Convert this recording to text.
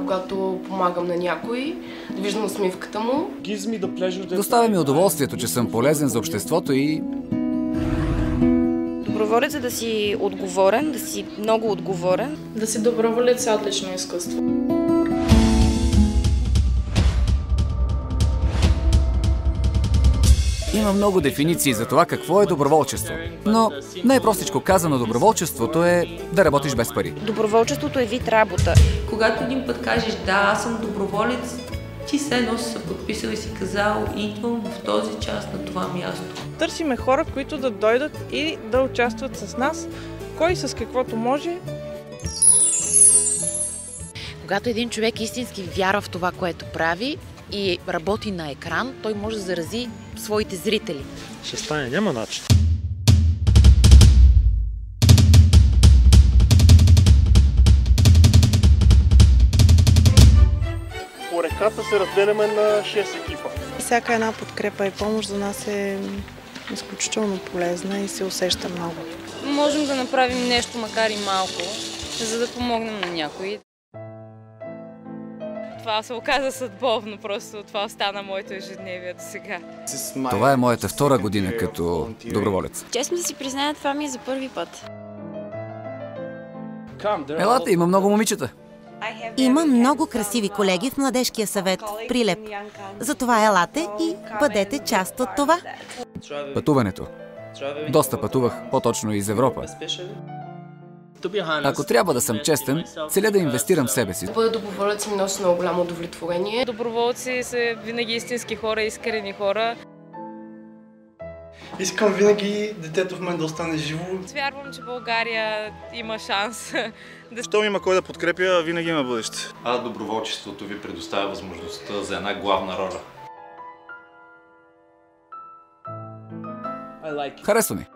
когато помагам на някой, да виждам усмивката му. Доставя ми удоволствието, че съм полезен за обществото и... Доброволец е да си отговорен, да си много отговорен. Да си доброволец е отлично изкуство. Има много дефиниции за това какво е доброволчество. Но най-простичко казано, доброволчеството е да работиш без пари. Доброволчеството е вид работа. Когато един път кажеш да, аз съм доброволец, ти все едно си се подписал и си казал, идвам в този час на това място. Търсиме хора, които да дойдат и да участват с нас, кой с каквото може. Когато един човек истински вярва в това, което прави и работи на екран, той може да зарази своите зрители. Ще стане, няма начин. По реката се разделяме на 6 екипа. Всяка една подкрепа и помощ за нас е изключително полезна и се усеща много. Можем да направим нещо, макар и малко, за да помогнем на някой. Това се оказа съдбовно, просто това остана моето ежедневие до сега. Това е моята втора година като доброволец. Честно да си призная, това ми е за първи път. Елате, има много момичета. Има много красиви колеги в Младежкия съвет в Прилеп. Затова елате и бъдете част от това. Пътуването. Доста пътувах, по-точно из Европа. Ако трябва да съм честен, целя да инвестирам в себе си. Да бъда доброволец ми носи много голямо удовлетворение. Доброволци са винаги истински хора, искрени хора. Искам винаги детето в мен да остане живо. Вярвам, че България има шанс. Щом има кой да подкрепя, винаги има бъдеще. А доброволчеството ви предоставя възможността за една главна роля. Харесва ми.